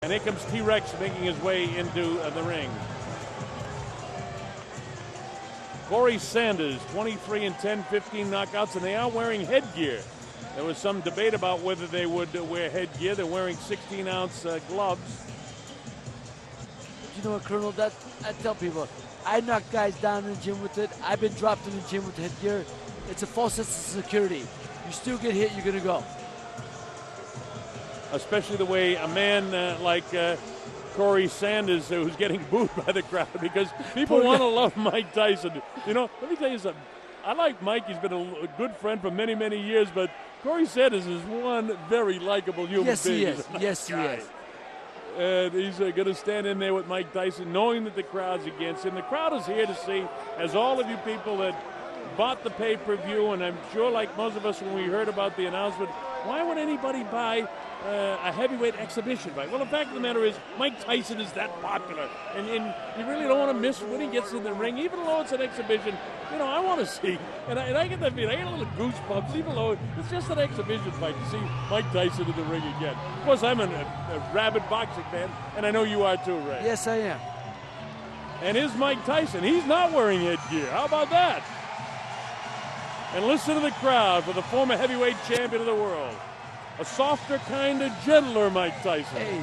And here comes T-Rex making his way into the ring. Corey Sanders, 23-10, 15 knockouts, and they are wearing headgear. There was some debate about whether they would wear headgear. They're wearing 16-ounce gloves. You know what, Colonel, I tell people, I knock guys down in the gym with it. I've been dropped in the gym with headgear. It's a false sense of security. You still get hit, you're going to go. Especially the way a man like Corey Sanders, who's getting booed by the crowd because people want to love Mike Tyson. You know, let me tell you something. I like Mike. He's been a good friend for many, many years, but Corey Sanders is one very likable human being. Yes, he is. Yes, he is. And he's going to stand in there with Mike Tyson, knowing that the crowd's against him. The crowd is here to see, as all of you people that bought the pay-per-view, and I'm sure like most of us when we heard about the announcement, why would anybody buy a heavyweight exhibition fight? Well, the fact of the matter is Mike Tyson is that popular, and you really don't want to miss when he gets in the ring, even though it's an exhibition. You know, I want to see, and I get that feeling. I get a little goosebumps, even though it's just an exhibition fight, to see Mike Tyson in the ring again. Of course, I'm a rabid boxing fan, and I know you are too, Ray. Yes, I am. And here's Mike Tyson. He's not wearing headgear. How about that? And listen to the crowd for the former heavyweight champion of the world. A softer, kind of gentler Mike Tyson. Hey.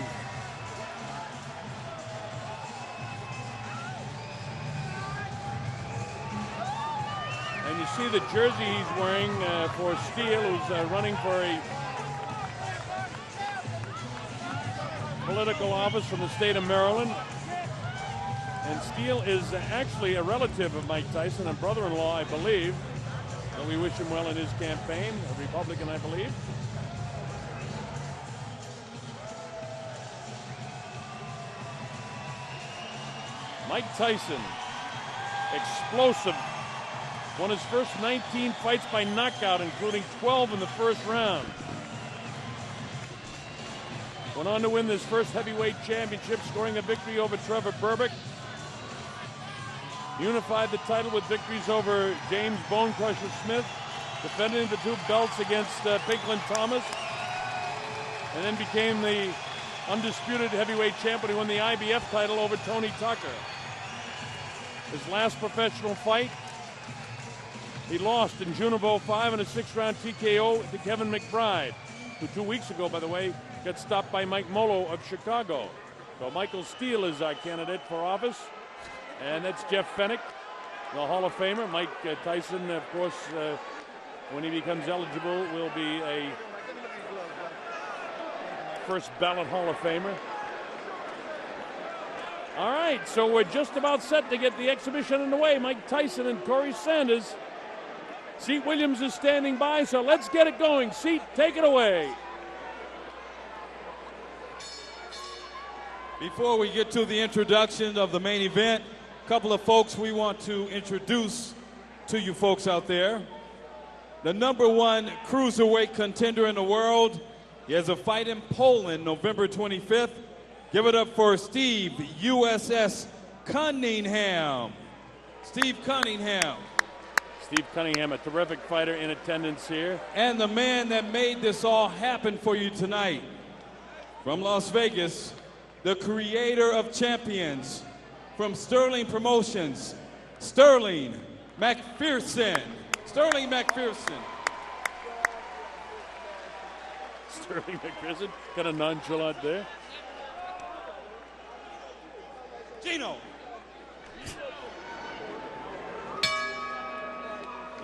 And you see the jersey he's wearing for Steele, who's running for a political office from the state of Maryland. And Steele is actually a relative of Mike Tyson and brother-in-law, I believe. And we wish him well in his campaign, a Republican, I believe. Mike Tyson, explosive, won his first 19 fights by knockout, including 12 in the first round. Went on to win this first heavyweight championship, scoring a victory over Trevor Berbick. Unified the title with victories over James Bone Crusher Smith, defending the two belts against Pinklin Thomas, and then became the undisputed heavyweight champion. He won the IBF title over Tony Tucker. His last professional fight, he lost in June of 2005 in a 6-round TKO to Kevin McBride, who 2 weeks ago, by the way, got stopped by Mike Molo of Chicago. So Michael Steele is our candidate for office. And that's Jeff Fennick, the Hall of Famer. Mike Tyson, of course, when he becomes eligible, will be a first ballot Hall of Famer. All right, so we're just about set to get the exhibition underway. Mike Tyson and Corey Sanders. Seat Williams is standing by, so let's get it going. Seat, take it away. Before we get to the introduction of the main event, a couple of folks we want to introduce to you folks out there. The #1 cruiserweight contender in the world. He has a fight in Poland November 25th. Give it up for Steve USS Cunningham. Steve Cunningham. Steve Cunningham, a terrific fighter in attendance here. And the man that made this all happen for you tonight, from Las Vegas, the creator of champions, from Sterling Promotions, Sterling McPherson. Sterling McPherson. Sterling McPherson, kind of nonchalant there. Gino.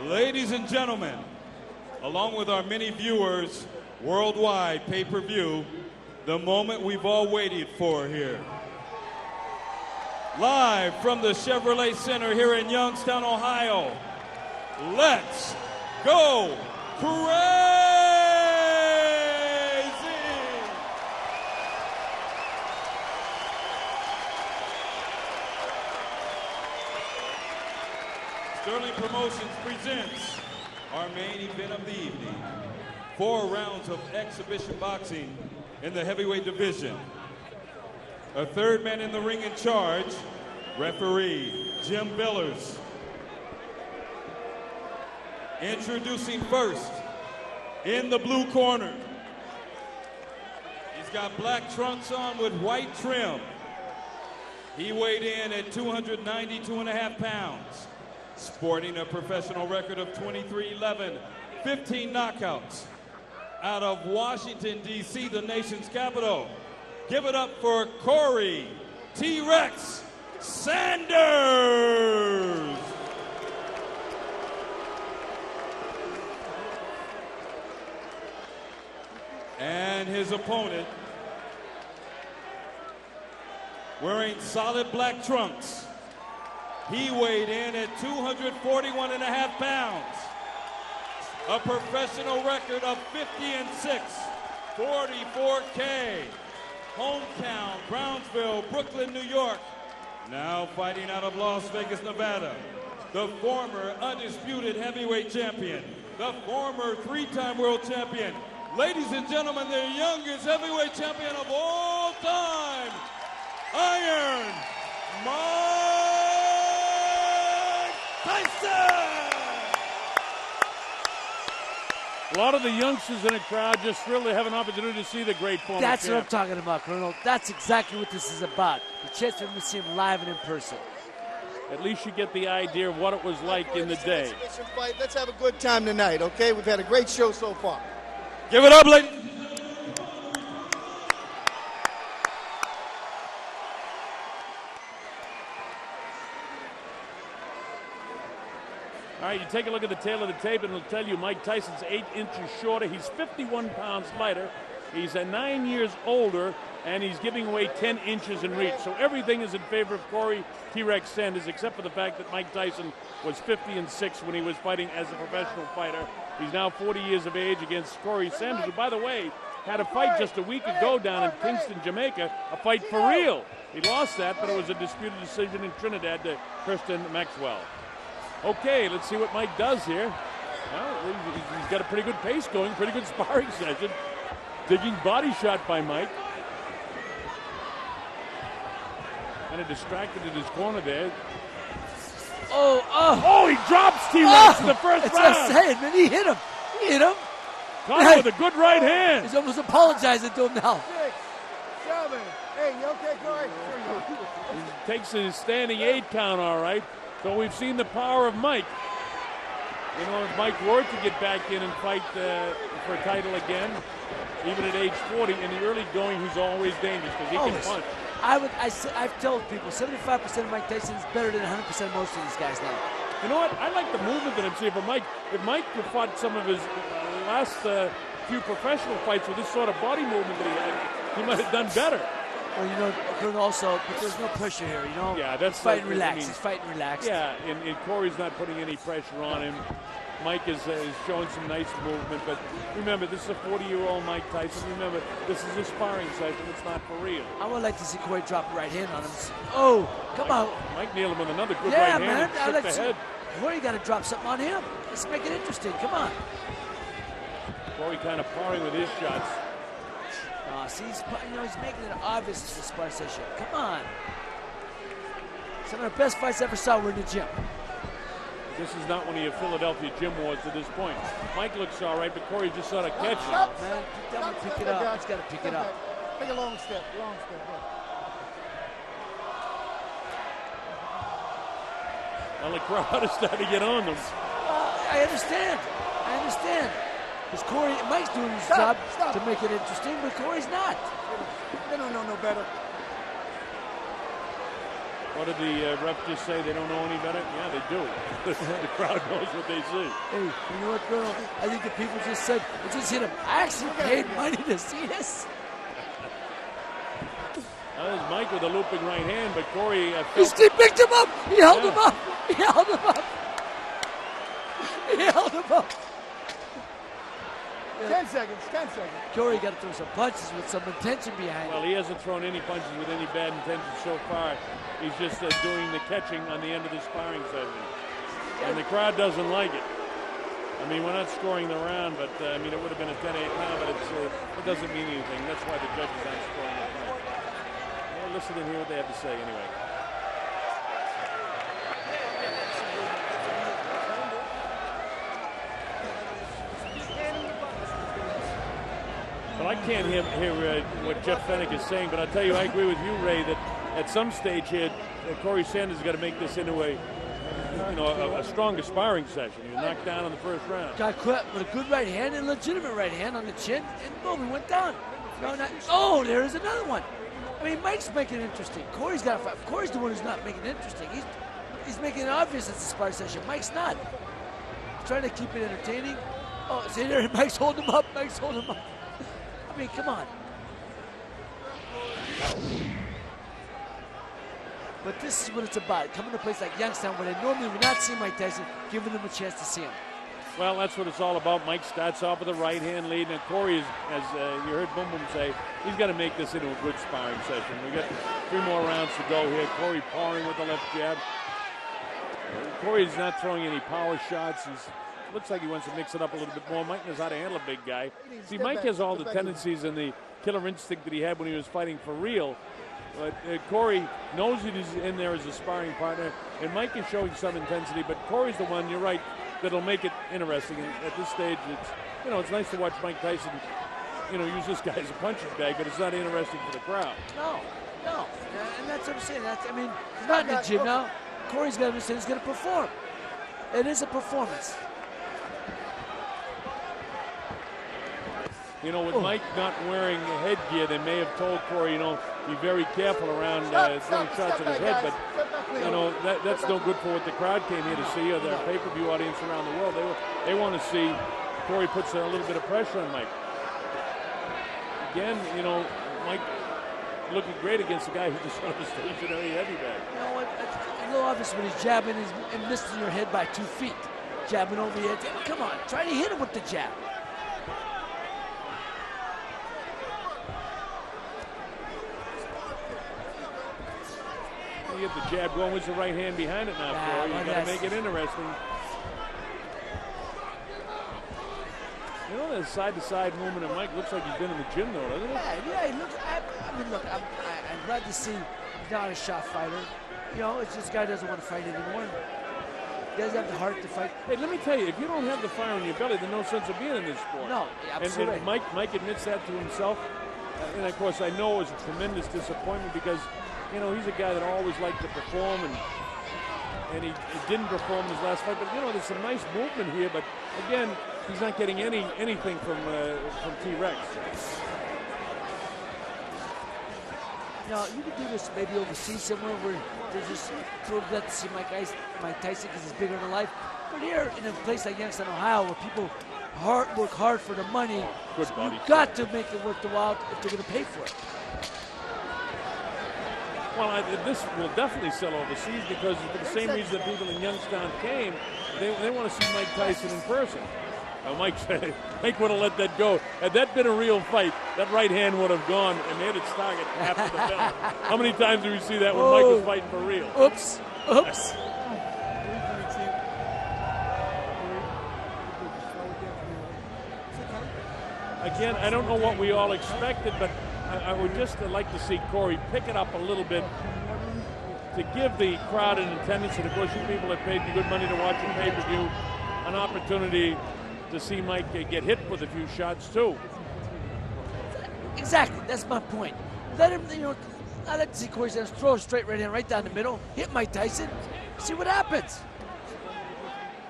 Ladies and gentlemen, along with our many viewers worldwide pay-per-view, the moment we've all waited for here. Live from the Chevrolet Center here in Youngstown, Ohio. Let's go crazy! Sterling Promotions presents our main event of the evening. 4 rounds of exhibition boxing in the heavyweight division. A third man in the ring in charge, referee Jim Billers. Introducing first, in the blue corner, he's got black trunks on with white trim. He weighed in at 292.5 pounds, sporting a professional record of 23-11, 15 knockouts. Out of Washington, D.C., the nation's capital, give it up for Corey T-Rex Sanders. And his opponent, wearing solid black trunks, he weighed in at 241.5 pounds, a professional record of 50-6, 44K, hometown, Brownsville, Brooklyn, New York, now fighting out of Las Vegas, Nevada, the former undisputed heavyweight champion, the former three-time world champion. Ladies and gentlemen, the youngest heavyweight champion of all time, Iron Mike Tyson! A lot of the youngsters in the crowd just thrilled to have an opportunity to see the great former That's champ. what I'm talking about, Colonel. That's exactly what this is about. The chance for him to see him live and in person. At least you get the idea of what it was like in the day. Fight. Let's have a good time tonight, okay? We've had a great show so far. Give it up, ladies. All right, you take a look at the tail of the tape, and it'll tell you Mike Tyson's 8 inches shorter. He's 51 pounds lighter. He's 9 years older, and he's giving away 10 inches in reach. So everything is in favor of Corey T-Rex Sanders, except for the fact that Mike Tyson was 50-6 when he was fighting as a professional fighter. He's now 40 years of age against Corey Sanders, who, by the way, had a fight just a week ago down in Kingston, Jamaica, a fight for real. He lost that, but it was a disputed decision in Trinidad to Kirsten Maxwell. Okay, let's see what Mike does here. Well, he's got a pretty good pace going, pretty good sparring session. Digging body shot by Mike. Kind of distracted in his corner there. Oh, he drops T-Rex in the first round. That's what I'm saying, man. He hit him. Caught him with a good right hand. He's almost apologizing to him now. 6, 7. Hey, you okay, Corey? He takes his standing 8 count, all right. So we've seen the power of Mike. You know, if Mike were to get back in and fight for a title again, even at age 40, in the early going, he's always dangerous because he can punch. I've told people 75% of Mike Tyson is better than 100% of most of these guys now. You know what? I like the movement that I'm seeing from Mike. If Mike fought some of his last few professional fights with this sort of body movement that he had, he might have done better. Well, you know, also, but there's no pressure here, you know? Yeah, that's he's fighting like, relaxed. I mean, He's fighting relaxed. Yeah, and Corey's not putting any pressure on him. Mike is showing some nice movement, but remember, this is a 40-year-old Mike Tyson. Remember, this is a sparring session. It's not for real. I would like to see Corey drop a right hand on him. Oh, come on. Mike nailed him with another good yeah, right man. hand and shook the head. Corey got to drop something on him. Let's make it interesting. Come on. Corey kind of parring with his shots. See, he's making it obvious it's a sparring session. Come on. Some of the best fights I ever saw were in the gym. This is not one of your Philadelphia gym wars to this point. Mike looks all right, but Corey just sort of catches him. Man, pick it up. He's got to pick it up. Take a long step, Yeah. Well, the crowd is starting to get on them. I understand. Because Mike's doing his job to make it interesting, but Corey's not. They don't know no better. What did the ref just say? They don't know any better? Yeah, they do. The crowd knows what they see. Hey, you know what, Colonel? I think the people just said, just hit him. I actually paid money to see this. That was Mike with a looping right hand, but Corey He picked him up. He held him up. He held him up. 10 seconds. Corey got to throw some punches with some intention behind it. Well, he hasn't thrown any punches with any bad intention so far. He's just doing the catching on the end of the sparring session. And the crowd doesn't like it. I mean, we're not scoring the round, but I mean, it would have been a 10-8 now, but it doesn't mean anything. That's why the judges aren't scoring the round. Well, listen and hear what they have to say anyway. Well, I can't hear what Jeff Fennick is saying, but I'll tell you, I agree with you, Ray, that at some stage here, Corey Sanders has got to make this into a stronger sparring session. He was knocked down in the first round. Got caught with a good right hand and legitimate right hand on the chin, and boom, he went down. Oh, there is another one. I mean, Mike's making it interesting. Corey's got to fight. Corey's the one who's not making it interesting. He's making it obvious it's a sparring session. Mike's not. He's trying to keep it entertaining. Oh, see there, Mike's holding him up. Mike's holding him up. I mean, come on. But this is what it's about. Coming to a place like Youngstown where they normally would not see Mike Tyson, giving them a chance to see him. Well, that's what it's all about. Mike starts off with a right hand lead, and Corey, as you heard Boom Boom say, he's got to make this into a good sparring session. We got 3 more rounds to go here. Corey powering with the left jab. Corey's not throwing any power shots. Looks like he wants to mix it up a little bit more. Mike knows how to handle a big guy. See, Mike has all the tendencies and the killer instinct that he had when he was fighting for real. But Corey knows he's in there as a sparring partner, and Mike is showing some intensity, but Corey's the one, you're right, that'll make it interesting. And at this stage, it's nice to watch Mike Tyson, use this guy as a punching bag, but it's not interesting for the crowd. No. And that's what I'm saying. He's not in the gym now. Corey's got to say he's going to perform. It is a performance. With Mike not wearing headgear, they may have told Corey, be very careful around throwing shots at his head. But, that's no good for what the crowd came here to see, or the pay-per-view audience around the world. They want to see Corey puts a little bit of pressure on Mike. Again, Mike looking great against a guy who just on a stationary heavy bag. It's a little obvious when he's jabbing and missing your head by 2 feet. Jabbing over your head. Come on, try to hit him with the jab. You get the jab going with the right hand behind it now, Corey. You got to make it interesting. The side-to-side movement of Mike looks like he's been in the gym, though, doesn't it? Yeah, he looks. I'm glad to see he's not a shot fighter. It's just guy doesn't want to fight anymore. He doesn't have the heart to fight. Hey, let me tell you, if you don't have the fire in your belly, there's no sense of being in this sport. No, absolutely. And Mike admits that to himself. And of course, I know it was a tremendous disappointment because, he's a guy that always liked to perform, and he didn't perform his last fight. But there's some nice movement here. But again, he's not getting anything from T-Rex. You could do this maybe overseas somewhere where they're just thrilled to see Mike Tyson because he's bigger than life. But here in a place like Youngstown, Ohio, where people work hard for the money, you've got to make it worth the while if they're going to pay for it. Well, this will definitely sell overseas because for the same reason that people in Youngstown came, they want to see Mike Tyson in person. Mike would have let that go. Had that been a real fight, that right hand would have gone and hit its target after the bell. How many times do we see that when Mike was fighting for real? Oops. Again, I don't know what we all expected, but I would just like to see Corey pick it up a little bit to give the crowd in attendance, and of course you people that paid you good money to watch the pay-per-view, an opportunity to see Mike get hit with a few shots too. Exactly, that's my point. Let him, I like to see Corey Sanders throw a straight right hand right down the middle, hit Mike Tyson, see what happens.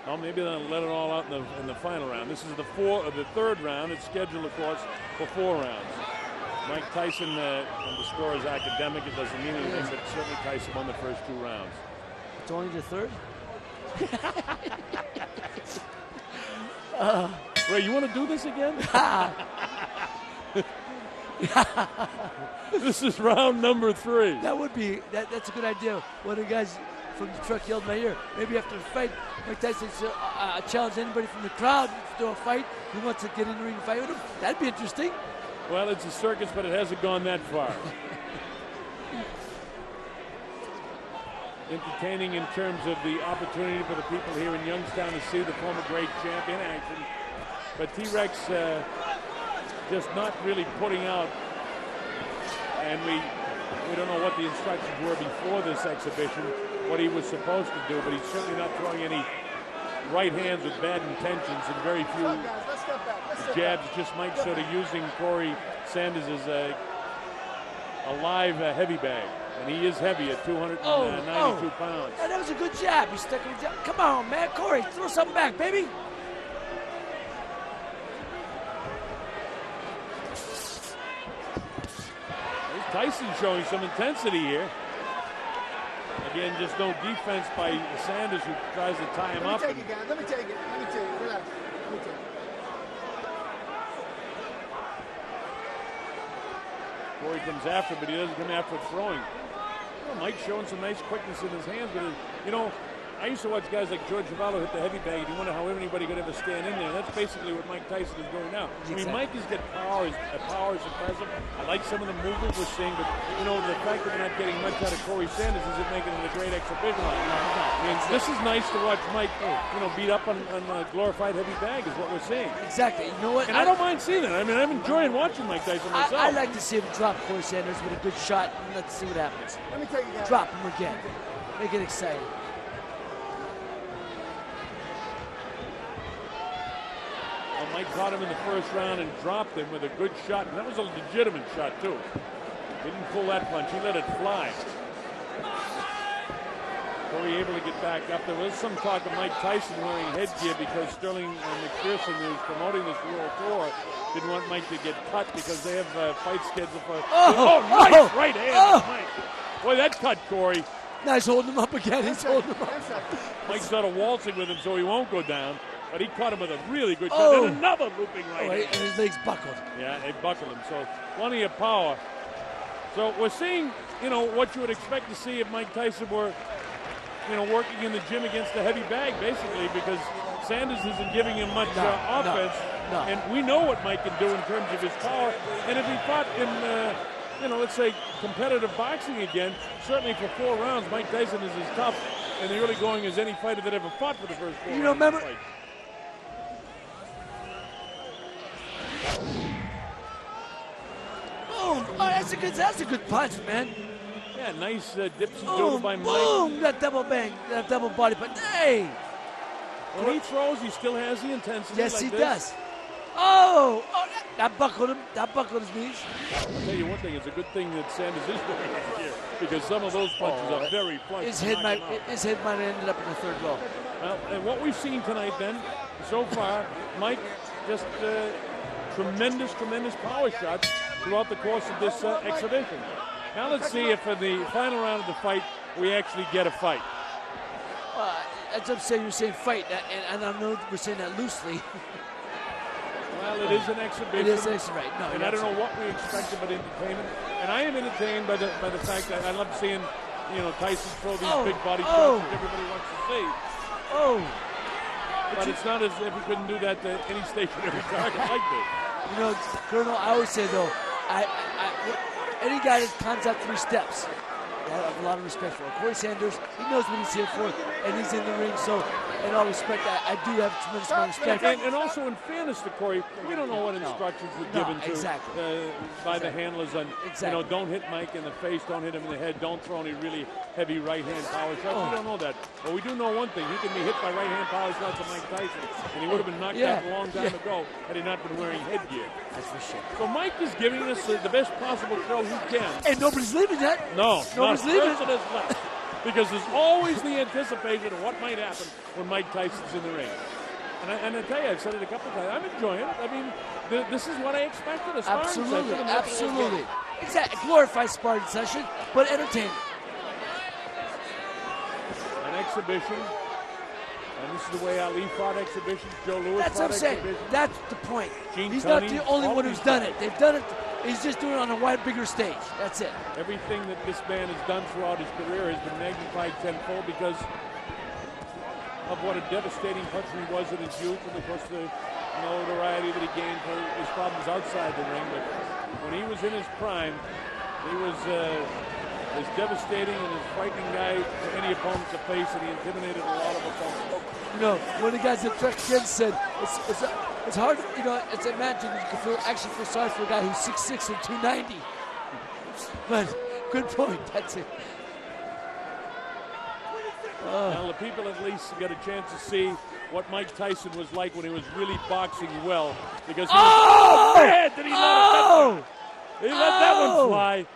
Well, maybe they'll let it all out in the final round. This is the third round. It's scheduled, of course, for 4 rounds. Mike Tyson, on the score is academic. It doesn't mean anything, but certainly Tyson won the first 2 rounds. It's only the third? Ray, you want to do this again? This is round number 3. That would be, that's a good idea. One of the guys from the truck yelled in my ear, maybe after the fight, Mike Tyson challenge anybody from the crowd to do a fight. He wants to get in the ring and fight with him. That'd be interesting. Well, it's a circus, but it hasn't gone that far. Entertaining in terms of the opportunity for the people here in Youngstown to see the former great champ in action. But T-Rex just not really putting out, and we don't know what the instructions were before this exhibition, what he was supposed to do, but he's certainly not throwing any right hands with bad intentions, and very few jabs. Just Mike sort of using Corey Sanders as a live heavy bag. And he is heavy at 292 pounds. Yeah, that was a good jab. He stuck him down. Come on, man. Corey, throw something back, baby. Tyson showing some intensity here. Again, just no defense by Sanders, who tries to tie him up. Let me take it. Relax. Let me take it. Corey comes after, but he doesn't come after throwing. You know, Mike's showing some nice quickness in his hands, but I used to watch guys like George Zavallo hit the heavy bag, and you wonder how anybody could ever stand in there. That's basically what Mike Tyson is doing now. I mean, Mike has got power. Power is impressive. I like some of the movement we're seeing, but the fact that we're not getting much out of Corey Sanders isn't making it a great exhibition. I mean, this is nice to watch Mike, beat up on a glorified heavy bag is what we're seeing. Exactly. You know what? And I don't mind seeing it. I mean, I'm enjoying watching Mike Tyson myself. I like to see him drop Corey Sanders with a good shot, and let's see what happens. Let me take it. Drop him again. Make it exciting. Mike caught him in the first round and dropped him with a good shot, and that was a legitimate shot too. Didn't pull that punch, he let it fly. Corey able to get back up. There was some talk of Mike Tyson wearing headgear because Sterling McPherson, who's promoting this World Tour, didn't want Mike to get cut because they have fight scheduled for... Nice right hand, Mike. Boy, that cut Corey. Nice holding him up again. He's holding him up. Mike's sort of waltzing with him so he won't go down. But he caught him with a really good shot. And another looping right hand. And his legs buckled. Yeah, they buckled him. So plenty of power. So we're seeing, what you would expect to see if Mike Tyson were, working in the gym against the heavy bag, basically, because Sanders isn't giving him much offense. No. And we know what Mike can do in terms of his power. And if he fought in, let's say, competitive boxing again, certainly for 4 rounds, Mike Tyson is as tough in the early going as any fighter that ever fought for the first 4 rounds. Remember? Boom! Oh, that's a good punch, man. Yeah, nice dipsy doodle by Mike. Boom! That double bang, that double body punch. Hey! When he throws, he still has the intensity. Yes, like he this. does. Oh, that buckled him. That buckled his knees. I'll tell you one thing. It's a good thing that Sanders is wearing it here because some of those punches are very flush. His head might have ended up in the 3rd row. Well, and what we've seen tonight, then, so far, Mike just tremendous power shots throughout the course of this exhibition. Now let's see if in the final round of the fight we actually get a fight. That's what I'm saying. You're saying fight, and I know we're saying that loosely. Well, it is an exhibition. It is right. No, and I don't know what we expected but entertainment. And I am entertained by the fact that I love seeing, Tyson throw these big body shots that everybody wants to see. But it's not as if he couldn't do that to any stationary target like this. Colonel, I always say though, any guy that climbs out 3 steps, I have a lot of respect for him. Corey Sanders, he knows what he's here for, and he's in the ring. So, in all respect, I do have a tremendous amount of respect. And also, in fairness to Corey, we don't know what instructions were given by the handlers on, don't hit Mike in the face, don't hit him in the head, don't throw any really heavy right-hand power shots. We don't know that. But we do know one thing. He can be hit by right-hand power shots of Mike Tyson, and he would have been knocked out a long time ago had he not been wearing headgear. That's for sure. So Mike is giving us the best possible throw he can. And nobody's leaving yet. No, nobody's leaving. Left. Because there's always the anticipation of what might happen when Mike Tyson's in the ring. And I tell you, I've said it a couple of times, I'm enjoying it. I mean, this is what I expected. A sparring session. Absolutely. Exactly. Glorified sparring session, but entertaining. An exhibition. And this is the way Ali fought exhibitions. Joe Louis That's fought what I'm saying. exhibitions. That's the point. He's Tunney, not the only one who's done it. They've done it. He's just doing it on a bigger stage. That's it. Everything that this man has done throughout his career has been magnified tenfold because of what a devastating puncher he was in his youth, and of course the notoriety that he gained for his problems outside the ring. But when he was in his prime, he was as devastating and as frightening guy to any opponent to face, and he intimidated a lot of opponents. One of the guys that Trek Ken said, it's hard, it's imagine you can actually feel sorry for a guy who's 6'6" and 290. But good point, that's it. Now the people at least get a chance to see what Mike Tyson was like when he was really boxing well. Because Oh! Man, did he Oh! He let that one fly.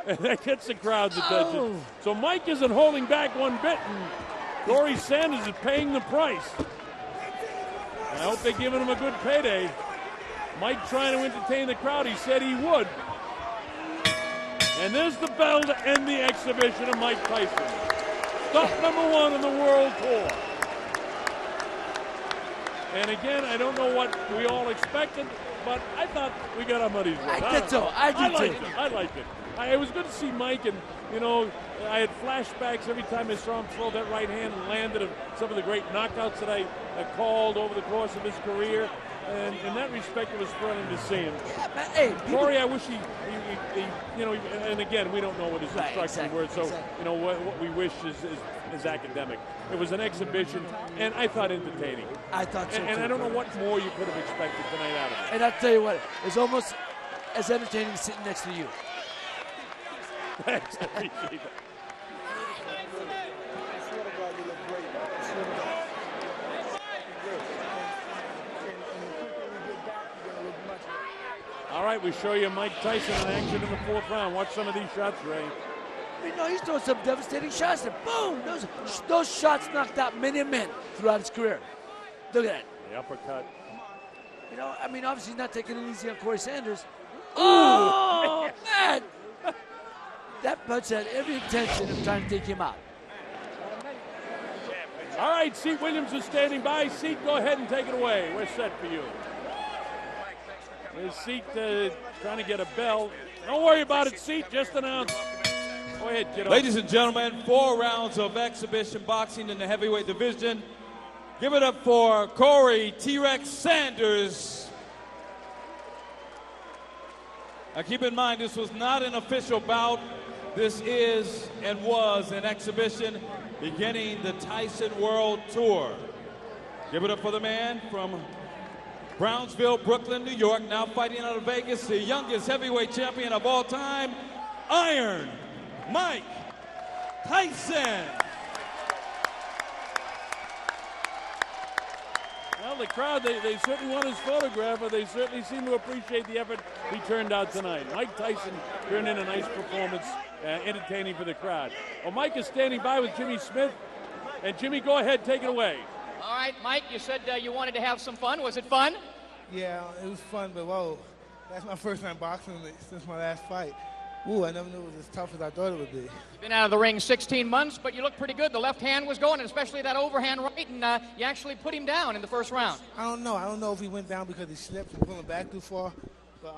And that gets the crowd's attention. Oh. So Mike isn't holding back one bit, and Corey Sanders is paying the price. I hope they're giving him a good payday. Mike trying to entertain the crowd. He said he would. And there's the bell to end the exhibition of Mike Tyson. Stop #1 on the World Tour. And again, I don't know what we all expected, but I thought we got our money's worth. I did too. I did too. I liked it. It was good to see Mike, and, you know, I had flashbacks every time I saw him throw that right hand and landed of some of the great knockouts that I called over the course of his career. And in that respect, it was thrilling to see him. Yeah, man, hey, Corey, I wish he you know, and again, we don't know what his instructions were, so, you know, what we wish is academic. It was an exhibition, and I thought entertaining. I thought so, too. And I don't know what more you could have expected tonight out of it. And I'll tell you what, it's almost as entertaining as sitting next to you. Thanks, I appreciate that. All right, we show you Mike Tyson in action in the 4th round. Watch some of these shots, Ray. I mean, no, he's throwing some devastating shots. And boom! Those shots knocked out many men throughout his career. Look at that. The uppercut. You know, I mean, obviously he's not taking it easy on Corey Sanders. Oh, man! That punch had every intention of trying to take him out. All right, Seat Williams is standing by. Seat, go ahead and take it away. We're set for you. There's Seat trying to get a bell. Don't worry about it, Seat. Just announce. Go ahead, get on. Ladies and gentlemen, 4 rounds of exhibition boxing in the heavyweight division. Give it up for Corey T-Rex Sanders. Now keep in mind, this was not an official bout. This is and was an exhibition beginning the Tyson World Tour. Give it up for the man from Brownsville, Brooklyn, New York, now fighting out of Vegas, the youngest heavyweight champion of all time, Iron Mike Tyson. Well, the crowd, they certainly want his photograph, but they certainly seem to appreciate the effort he turned out tonight. Mike Tyson turned in a nice performance, entertaining for the crowd. Well, Mike is standing by with Jimmy Smith. And Jimmy, go ahead, take it away. All right, Mike, you said you wanted to have some fun. Was it fun? Yeah, it was fun, but whoa, that's my first time boxing since my last fight. Ooh, I never knew it was as tough as I thought it would be. You've been out of the ring 16 months, but you look pretty good. The left hand was going, and especially that overhand right, and you actually put him down in the first round. I don't know. I don't know if he went down because he slipped and pulling back too far. But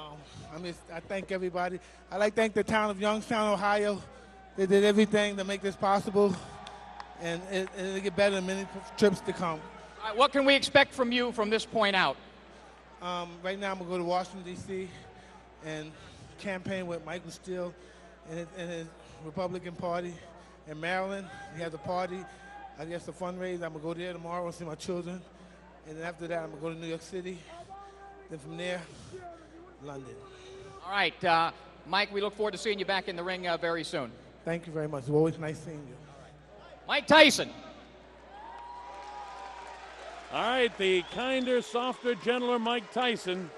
I thank everybody. I like to thank the town of Youngstown, Ohio. They did everything to make this possible, and it'll get better in many trips to come. All right, what can we expect from you from this point out? Right now, I'm going to go to Washington, D.C., and campaign with Michael Steele and his Republican Party. In Maryland, we have the party. I guess the fundraiser. I'm going to go there tomorrow and see my children. And then after that, I'm going to go to New York City. Then from there, London. All right, Mike, we look forward to seeing you back in the ring very soon. Thank you very much. It's always nice seeing you. Mike Tyson. All right, the kinder, softer, gentler Mike Tyson